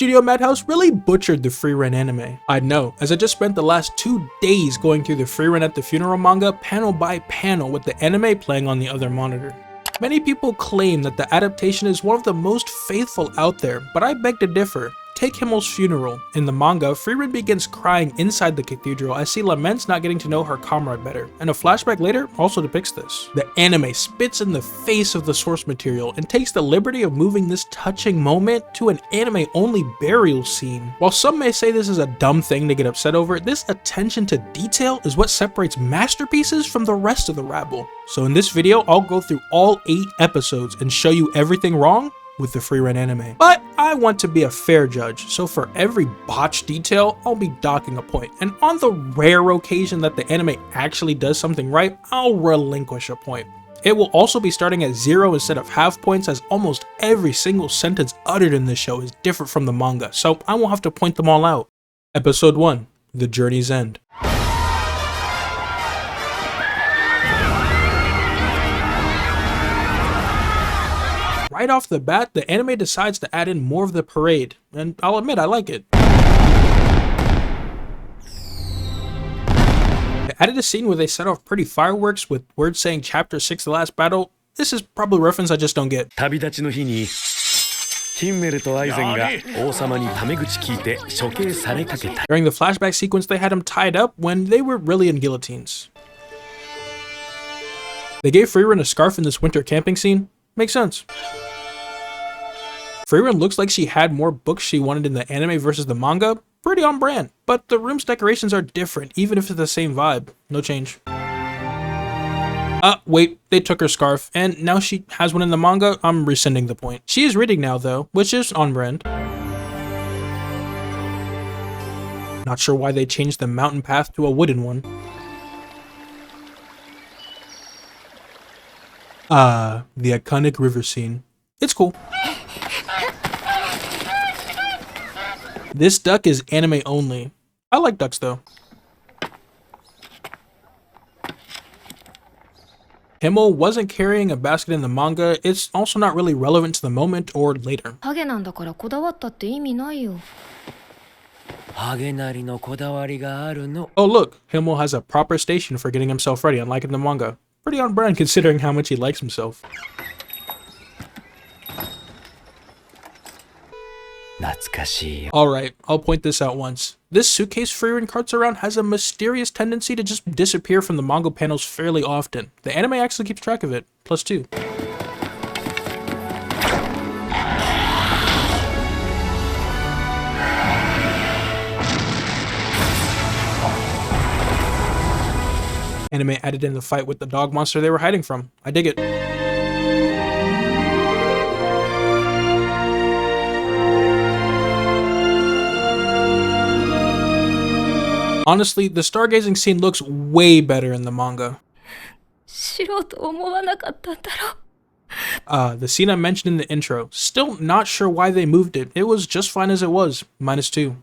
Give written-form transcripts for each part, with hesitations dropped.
Studio Madhouse really butchered the Frieren anime. I know, as I just spent the last 2 days going through the Frieren at the Funeral manga panel by panel with the anime playing on the other monitor. Many people claim that the adaptation is one of the most faithful out there, but I beg to differ. Take Himmel's funeral. In the manga, Frieren begins crying inside the cathedral as she laments not getting to know her comrade better, and a flashback later also depicts this. The anime spits in the face of the source material and takes the liberty of moving this touching moment to an anime-only burial scene. While some may say this is a dumb thing to get upset over, this attention to detail is what separates masterpieces from the rest of the rabble. So in this video, I'll go through all 8 episodes and show you everything wrong with the Frieren anime. But I want to be a fair judge, so for every botched detail, I'll be docking a point. And on the rare occasion that the anime actually does something right, I'll relinquish a point. It will also be starting at 0 instead of half points, as almost every single sentence uttered in this show is different from the manga, so I won't have to point them all out. Episode 1, The Journey's End. Right off the bat, the anime decides to add in more of the parade, and I'll admit I like it. They added a scene where they set off pretty fireworks with words saying Chapter 6 The Last Battle. This is probably a reference I just don't get. During the flashback sequence, they had him tied up when they were really in guillotines. They gave Frieren a scarf in this winter camping scene. Makes sense. Frieren looks like she had more books she wanted in the anime versus the manga. Pretty on brand, but the room's decorations are different, even if it's the same vibe. No change. Wait, they took her scarf, and now she has one in the manga. I'm rescinding the point. She is reading now, though, which is on brand. Not sure why they changed the mountain path to a wooden one. The iconic river scene. It's cool. This duck is anime only. I like ducks though. Himmel wasn't carrying a basket in the manga. It's also not really relevant to the moment or later. Oh look, Himmel has a proper station for getting himself ready, unlike in the manga. Pretty on brand considering how much he likes himself. Alright, I'll point this out once. This suitcase Frieren carts around has a mysterious tendency to just disappear from the manga panels fairly often. The anime actually keeps track of it, +2. Anime added in the fight with the dog monster they were hiding from. I dig it. Honestly, the stargazing scene looks way better in the manga. The scene I mentioned in the intro. Still not sure why they moved it. It was just fine as it was. -2.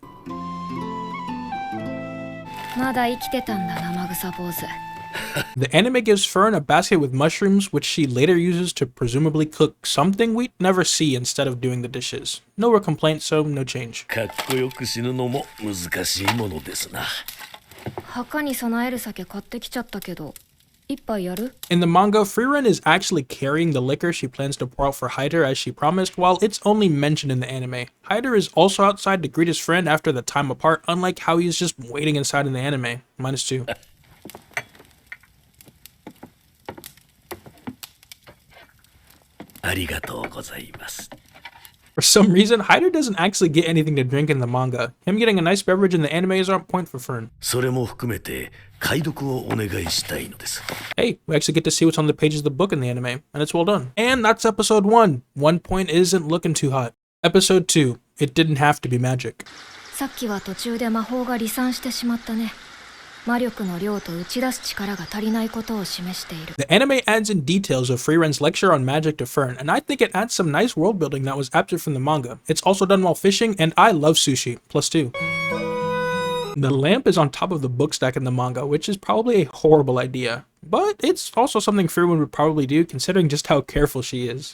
The anime gives Frieren a basket with mushrooms, which she later uses to presumably cook something we'd never see instead of doing the dishes. No real complaint, so no change. In the manga, Frieren is actually carrying the liquor she plans to pour out for Hyder as she promised, while it's only mentioned in the anime. Hyder is also outside to greet his friend after the time apart, unlike how he's just waiting inside in the anime. -2. For some reason, Hyder doesn't actually get anything to drink in the manga. Him getting a nice beverage in the anime is on point for Frieren. Hey, we actually get to see what's on the pages of the book in the anime, and it's well done. And that's episode 1. 1 point isn't looking too hot. Episode 2. It didn't have to be magic. The anime adds in details of Frieren's lecture on magic to Frieren, and I think it adds some nice world building that was absent from the manga. It's also done while fishing, and I love sushi, +2. The lamp is on top of the book stack in the manga, which is probably a horrible idea, but it's also something Frieren would probably do considering just how careful she is.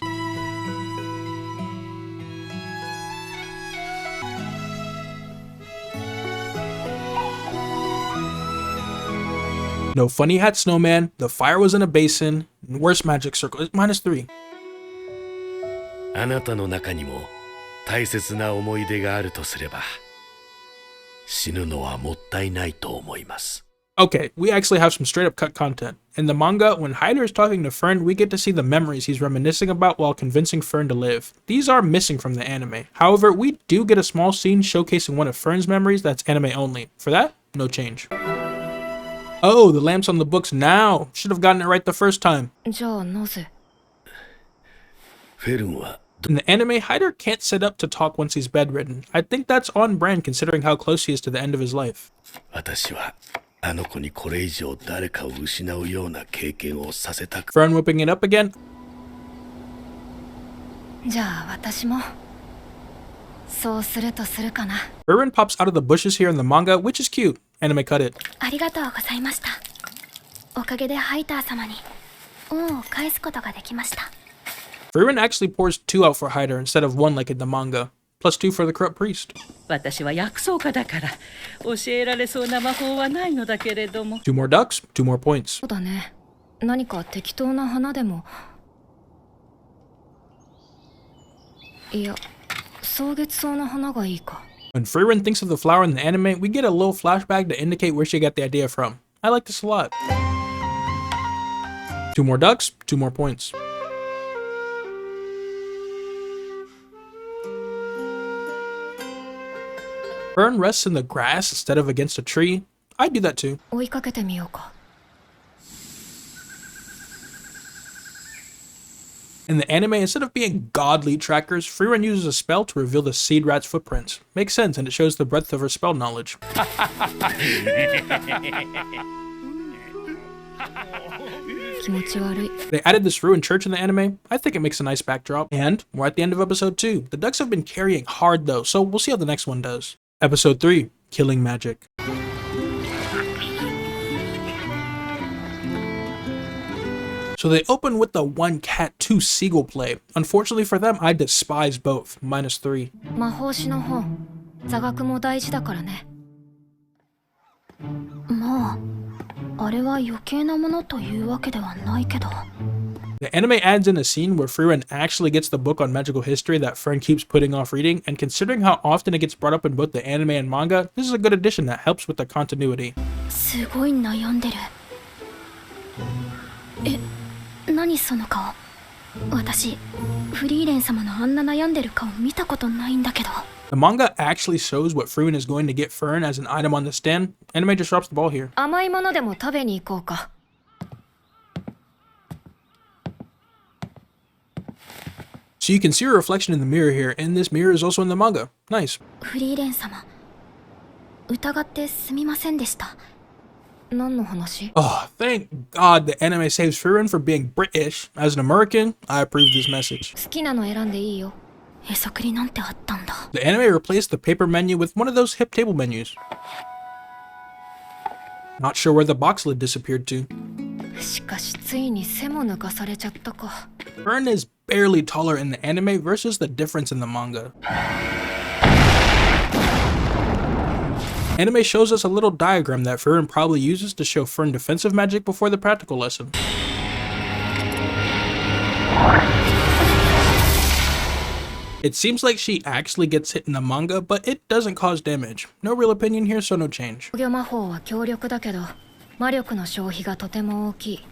No funny hat snowman, the fire was in a basin, and worst magic circle is -3. あなたの中にも大切な思い出があるとすれば、死ぬのはもったいないと思います。 Okay, we actually have some straight up cut content. In the manga, when Hyder is talking to Frieren, we get to see the memories he's reminiscing about while convincing Frieren to live. These are missing from the anime. However, we do get a small scene showcasing one of Frieren's memories that's anime only. For that, no change. Oh, the lamp's on the books now. Should have gotten it right the first time. じゃあなぜ フェルンは In the anime, Hyder can't sit up to talk once he's bedridden. I think that's on brand considering how close he is to the end of his life. 私はあの子にこれ以上誰かを失うような経験をさせたく Frieren whipping it up again. じゃあ私もそうするとするかな Frieren pops out of the bushes here in the manga, which is cute. Anime cut it. ありがとうございましたおかげでハイター様に恩を返すことができました Frieren actually pours 2 out for Hyder instead of 1 like in the manga. Plus 2 for the corrupt priest. 私は薬草家だから教えられそうな魔法はないのだけれども 2 more ducks, 2 more points. そうだね何か適当な花でもいや草月草の花がいいか When Frieren thinks of the flower in the anime, we get a little flashback to indicate where she got the idea from. I like this a lot. 2 more ducks, 2 more points. Frieren rests in the grass instead of against a tree. I'd do that too. 追いかけてみようか In the anime, instead of being godly trackers, Frieren uses a spell to reveal the seed rat's footprints. Makes sense, and it shows the breadth of her spell knowledge. They added this ruined church in the anime. I think it makes a nice backdrop. And we're at the end of episode 2. The ducks have been carrying hard though, so we'll see how the next one does. Episode 3, Killing Magic. So they open with the 1 cat 2 seagull play. Unfortunately for them, I despise both. -3. 魔法師の方座学も大事だからねまああれは余計なものというわけではないけど The anime adds in a scene where Frieren actually gets the book on magical history that Frieren keeps putting off reading, and considering how often it gets brought up in both the anime and manga, this is a good addition that helps with the continuity. すごい悩んでる何その顔私フリーレン様のあんな悩んでる顔見たことないんだけど The manga actually shows what Frieren is going to get Frieren as an item on the stand. Anime just drops the ball here. 甘いものでも食べに行こうか So you can see your reflection in the mirror here, and this mirror is also in the manga. Nice. フリーレン様疑ってすみませんでした何の話 Oh, thank God the anime saves Frieren for being British. As an American, I approve this message. 好きなの選んでいいよへそくりなんてあったんだ The anime replaced the paper menu with one of those hip table menus. Not sure where the box lid disappeared to. しかしついに背も抜かされちゃったか Frieren is barely taller in the anime versus the difference in the manga. Anime shows us a little diagram that Frieren probably uses to show Frieren defensive magic before the practical lesson. It seems like she actually gets hit in the manga, but it doesn't cause damage. No real opinion here, so no change. 防御魔法は強力だけど魔力の消費がとても大きい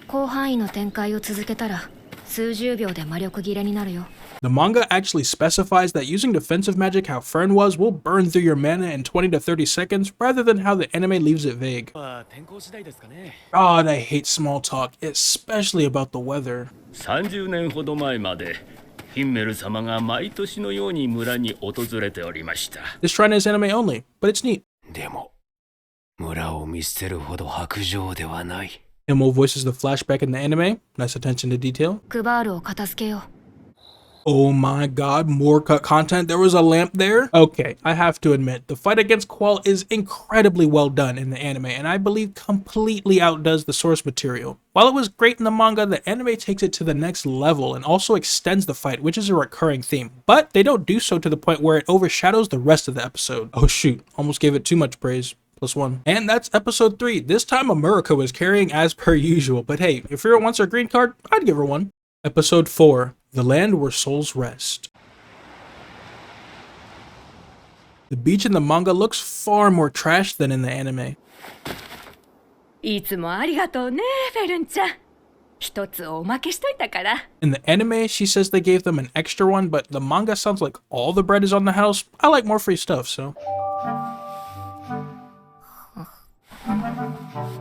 広範囲の展開を続けたら数十秒で魔力切れになるよ The manga actually specifies that using defensive magic how Frieren was will burn through your mana in 20 to 30 seconds, rather than how the anime leaves it vague. 天候次第ですかね God, I hate small talk, especially about the weather. 30年ほど前までヒンメル様が毎年のように村に訪れておりました。 This shrine is anime only, but it's neat. でも村を見捨てるほど薄情ではない Imo voices the flashback in the anime. Nice attention to detail. クバールを片付けよう Oh my god, more cut content. There was a lamp there? Okay, I have to admit, the fight against Qual is incredibly well done in the anime, and I believe completely outdoes the source material. While it was great in the manga, the anime takes it to the next level and also extends the fight, which is a recurring theme. But they don't do so to the point where it overshadows the rest of the episode. Oh shoot, almost gave it too much praise. +1. And that's episode 3. This time Amurika was carrying as per usual, but hey, if Frieren wants her green card, I'd give her one. Episode 4. The Land Where Souls Rest. The beach in the manga looks far more trash than in the anime. いつもありがとうね、フェルンちゃん。一つおまけしといたから。 In the anime, she says they gave them an extra one, but the manga sounds like all the bread is on the house. I like more free stuff, so.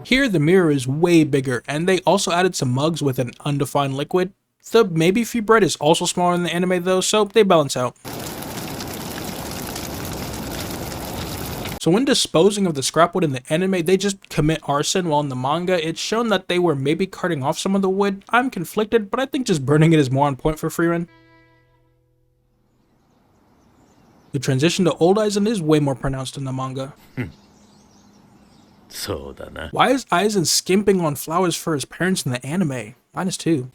Here, the mirror is way bigger, and they also added some mugs with an undefined liquid. The maybe free bread is also smaller in the anime though, so they balance out. So when disposing of the scrap wood in the anime, they just commit arson, while in the manga, it's shown that they were maybe carting off some of the wood. I'm conflicted, but I think just burning it is more on point for Frieren. The transition to old Aizen is way more pronounced in the manga. Why is Aizen skimping on flowers for his parents in the anime? -2.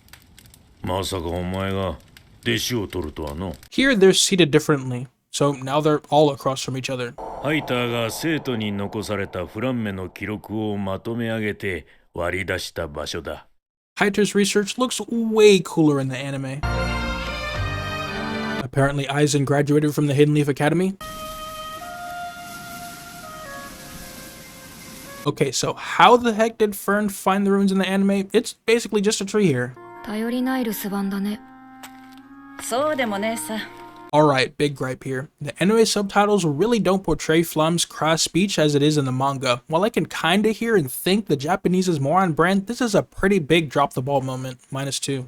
Here, they're seated differently. So now they're all across from each other. Haiter's research looks way cooler in the anime. Apparently Aizen graduated from the Hidden Leaf Academy. Okay, so how the heck did Fern find the ruins in the anime? It's basically just a tree here. 頼りない留守番だね。そうでもねえさ。 Alright, big gripe here. The anime subtitles really don't portray Flam's crass speech as it is in the manga. While I can kinda hear and think the Japanese is more on brand, this is a pretty big drop the ball moment. -2.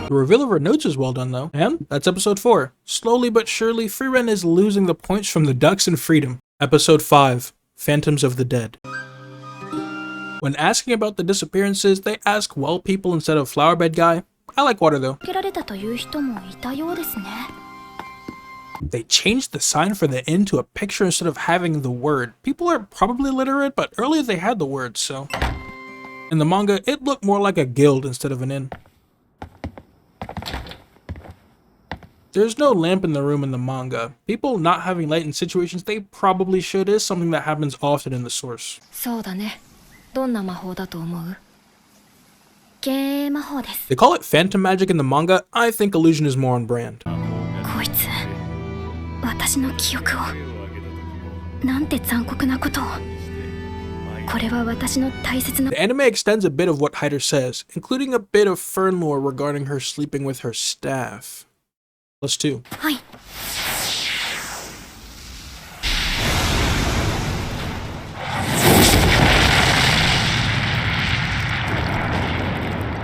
The reveal of her notes is well done though. And that's episode 4. Slowly but surely, Frieren is losing the points from the ducks and freedom. Episode 5. Phantoms of the Dead. When asking about the disappearances, they ask well people instead of flowerbed guy. I like water though. They changed the sign for the inn to a picture instead of having the word. People are probably literate, but earlier they had the word, so. In the manga, it looked more like a guild instead of an inn. There's no lamp in the room in the manga. People not having light in situations they probably should is something that happens often in the source. They call it phantom magic in the manga. I think illusion is more on brand. The anime extends a bit of what Haiter says, including a bit of Fern lore regarding her sleeping with her staff. +2.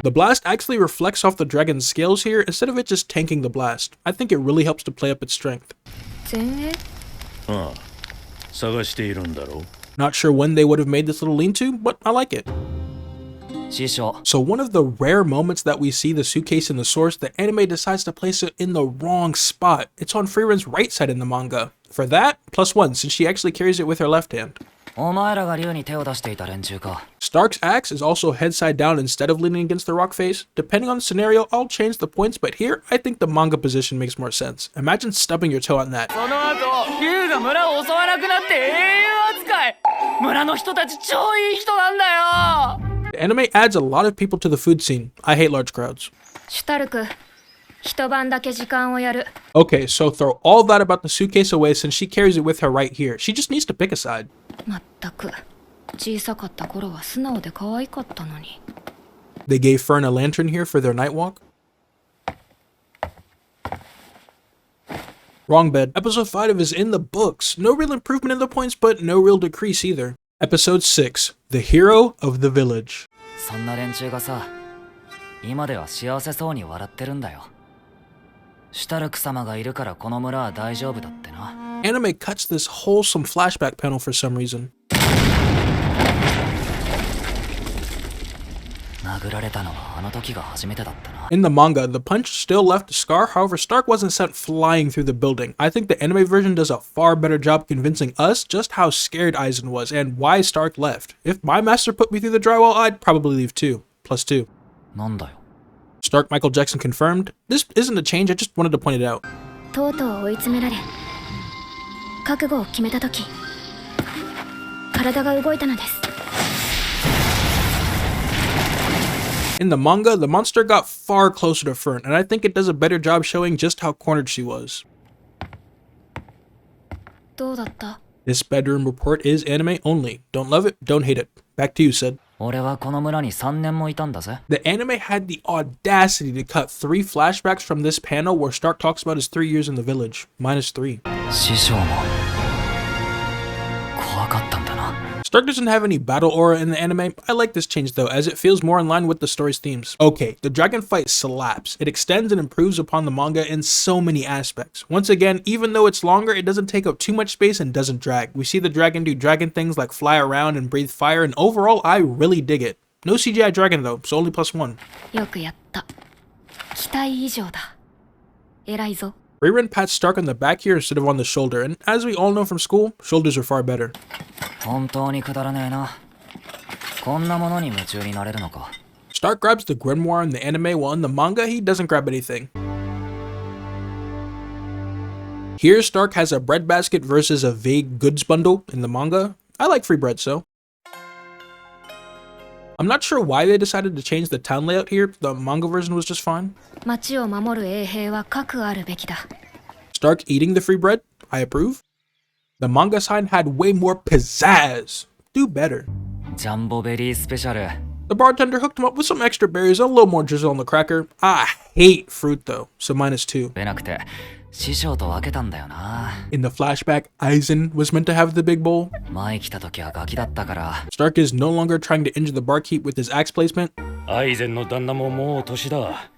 The blast actually reflects off the dragon's scales here instead of it just tanking the blast. I think it really helps to play up its strength. Not sure when they would have made this little lean-to, but I like it. So one of the rare moments that we see the suitcase in the source, the anime decides to place it in the wrong spot. It's on Frieren's right side in the manga. For that, +1, since she actually carries it with her left hand. Stark's axe is also head side down instead of leaning against the rock face. Depending on the scenario, I'll change the points, but here, I think the manga position makes more sense. Imagine stubbing your toe on that. The anime adds a lot of people to the food scene. I hate large crowds. Okay, so throw all that about the suitcase away since she carries it with her right here. She just needs to pick a side. They gave Fern a lantern here for their night walk. Wrong bed. Episode 5 is in the books. No real improvement in the points, but no real decrease either. Episode 6. The Hero of the Village. Anime cuts this wholesome flashback panel for some reason. In the manga, the punch still left a scar, however Stark wasn't sent flying through the building. I think the anime version does a far better job convincing us just how scared Aizen was and why Stark left. If my master put me through the drywall, I'd probably leave too. +2. Stark Michael Jackson confirmed. This isn't a change, I just wanted to point it out. とうとう追い詰められ覚悟を決めた時体が動いたのです In the manga, the monster got far closer to Frieren, and I think it does a better job showing just how cornered she was. どうだった This bedroom report is anime only. Don't love it, don't hate it. Back to you, Sid. 俺はこの村に3年もいたんだぜ。 The anime had the audacity to cut 3 flashbacks from this panel where Stark talks about his 3 years in the village. -3. 師匠も怖かったんだな。 Stark doesn't have any battle aura in the anime. I like this change though, as it feels more in line with the story's themes. Okay, the dragon fight slaps. It extends and improves upon the manga in so many aspects. Once again, even though it's longer, it doesn't take up too much space and doesn't drag. We see the dragon do dragon things like fly around and breathe fire, and overall, I really dig it. No CGI dragon though, so only +1. よくやった期待以上だ偉いぞ Frieren pats Stark on the back here instead of on the shoulder, and as we all know from school, shoulders are far better. 本当にくだらねえな。こんなものに夢中になれるのか。 Stark grabs the grimoire in the anime, while in the manga, he doesn't grab anything. Here, Stark has a breadbasket versus a vague goods bundle in the manga. I like free bread, so. I'm not sure why they decided to change the town layout here. The manga version was just fine. 町を守る衛兵は核あるべきだ Stark eating the free bread. I approve. The manga sign had way more pizzazz. Do better. ジャンボベリースペシャル。 The bartender hooked him up with some extra berries, a little more drizzle on the cracker. I hate fruit though, so -2. 出なくて師匠と分けたんだよな。 In the flashback, Aizen was meant to have the big bowl. 前来た時はガキだったから。 Stark is no longer trying to injure the barkeep with his axe placement. アイゼンの旦那ももう年だ。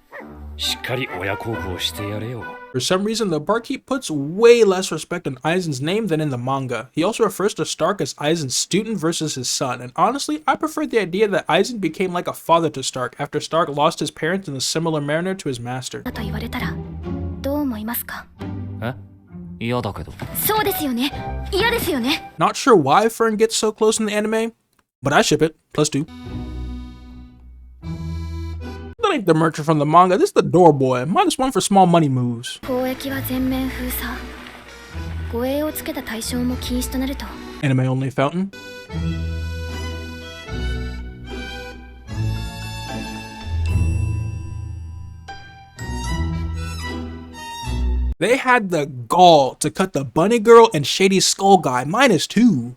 しっかり親孝行してやれよ。 For some reason, the barkeep puts way less respect on Aizen's name than in the manga. He also refers to Stark as Aizen's student versus his son, and honestly, I prefer the idea that Aizen became like a father to Stark after Stark lost his parents in a similar manner to his master. だと言われたらどう思いますかえ？嫌だけど。そうですよね嫌ですよね Not sure why Frieren gets so close in the anime, but I ship it. +2. That ain't the merchant from the manga, this is the door boy. -1 for small money moves. 交易は全面封鎖護衛をつけた対象も禁止となると Anime only fountain. They had the gall to cut the bunny girl and shady skull guy. -2.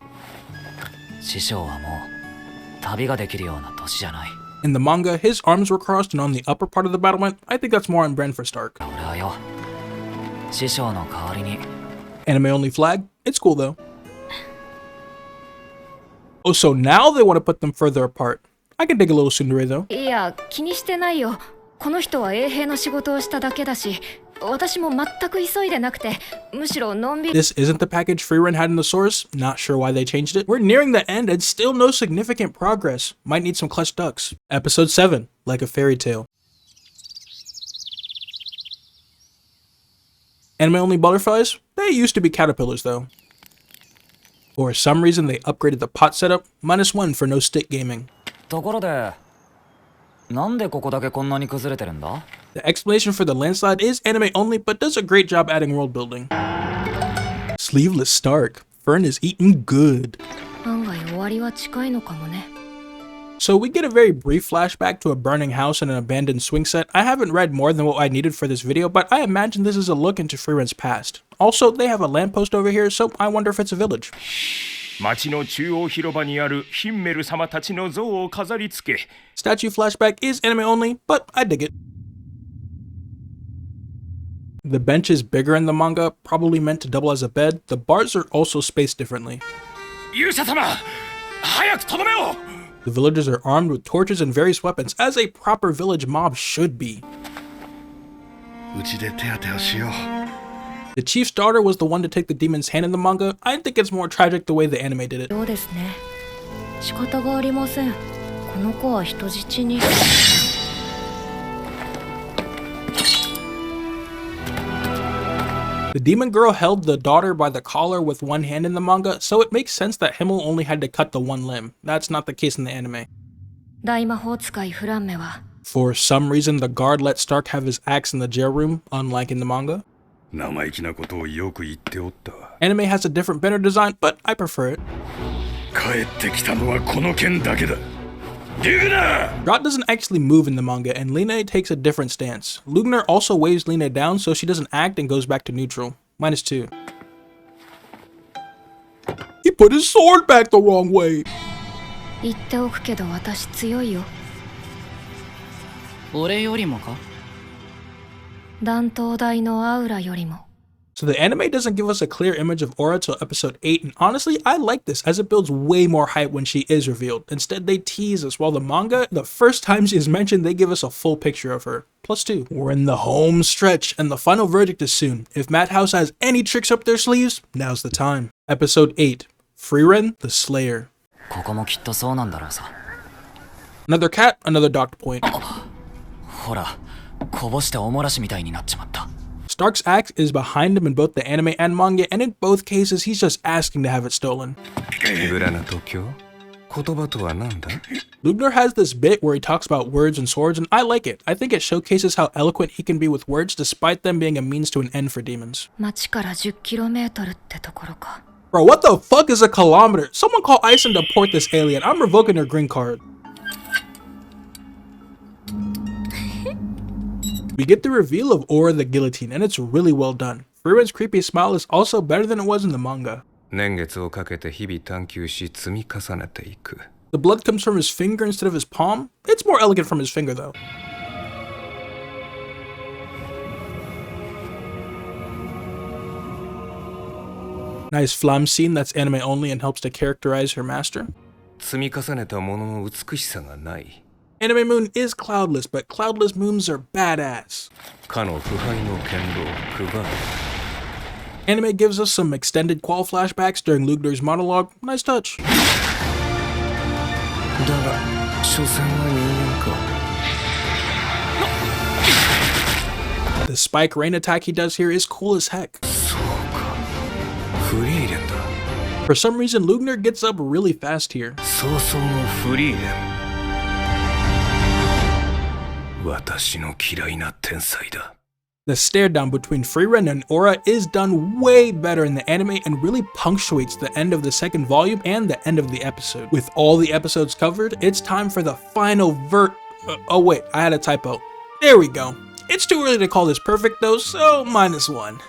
師匠はもう旅ができるような年じゃない。 In the manga, his arms were crossed and on the upper part of the battle went. I think that's more on brand for Stark. 俺はよ、師匠の代わりに。 Anime only flag. It's cool though. Oh, so now they want to put them further apart. I can dig a little tsundere though. いや気にしてないよこの人は衛兵の仕事をしただけだし私も全く急いでなくてむしろのんびり This isn't the package Frieren had in the source. Not sure why they changed it. We're nearing the end and still no significant progress. Might need some clutch ducks. Episode 7, Like a Fairy Tale. Anime only butterflies? They used to be caterpillars though. For some reason they upgraded the pot setup. -1 for no stick gaming. ところで、なんでここだけこんなに崩れてるんだ？ The explanation for the landslide is anime only, but does a great job adding world building. Sleeveless Stark. Frieren is eating good. 案外終わりは近いのかもね So we get a very brief flashback to a burning house and an abandoned swing set. I haven't read more than what I needed for this video, but I imagine this is a look into Frieren's past. Also, they have a lamppost over here, so I wonder if it's a village. 町の中央広場にあるヒンメル様たちの像を飾り付け。 Statue flashback is anime only, but I dig it. The bench is bigger in the manga, probably meant to double as a bed. The bars are also spaced differently. 勇者様、早くとどめを。 The villagers are armed with torches and various weapons, as a proper village mob should be. うちで手当てをしよう。 The chief's daughter was the one to take the demon's hand in the manga. I think it's more tragic the way the anime did it. そうですね仕方がありませんこの子は人質に The demon girl held the daughter by the collar with one hand in the manga, so it makes sense that Himmel only had to cut the one limb. That's not the case in the anime. 大魔法使いフランメは For some reason, the guard let Stark have his axe in the jail room, unlike in the manga. 生意気なことをよく言っておったわ。 Anime has a different banner design, but I prefer it. 帰ってきたのはこの剣だけだ。デグナー Grot doesn't actually move in the manga, and Line takes a different stance. Lugner also waves Line down so she doesn't act and goes back to neutral. -2. He put his sword back the wrong way. 言っておくけど私強いよ。俺よりもか？断頭台のアウラよりも。 So the anime doesn't give us a clear image of Aura till episode 8, and honestly, I like this as it builds way more hype when she is revealed. Instead, they tease us, while the manga, the first time she is mentioned, they give us a full picture of her. +2. We're in the home stretch, and the final verdict is soon. If Madhouse has any tricks up their sleeves, now's the time. Episode 8. Frieren, the Slayer. ここもきっとそうなんだろうさ。 Another cat, another docked point. ほら、こぼしておもらしみたいになっちまった。 Stark's axe is behind him in both the anime and manga, and in both cases, he's just asking to have it stolen. Lugner has this bit where he talks about words and swords, and I like it. I think it showcases how eloquent he can be with words despite them being a means to an end for demons. 町から 10km ってところか。 Bro, what the fuck is a kilometer? Someone call ICE and deport this alien. I'm revoking her green card. We get the reveal of Aura the Guillotine, and it's really well done. Frieren's creepy smile is also better than it was in the manga. The blood comes from his finger instead of his palm. It's more elegant from his finger though. Nice flam scene that's anime only and helps to characterize her master. Anime Moon is cloudless, but cloudless moons are badass. Anime gives us some extended qual flashbacks during Lugner's monologue. Nice touch. The spike rain attack he does here is cool as heck. For some reason, Lugner gets up really fast here. The stare down between Frieren and Aura is done way better in the anime and really punctuates the end of the second volume and the end of the episode. With all the episodes covered, it's time for the final oh wait, I had a typo. There we go. It's too early to call this perfect though, so -1.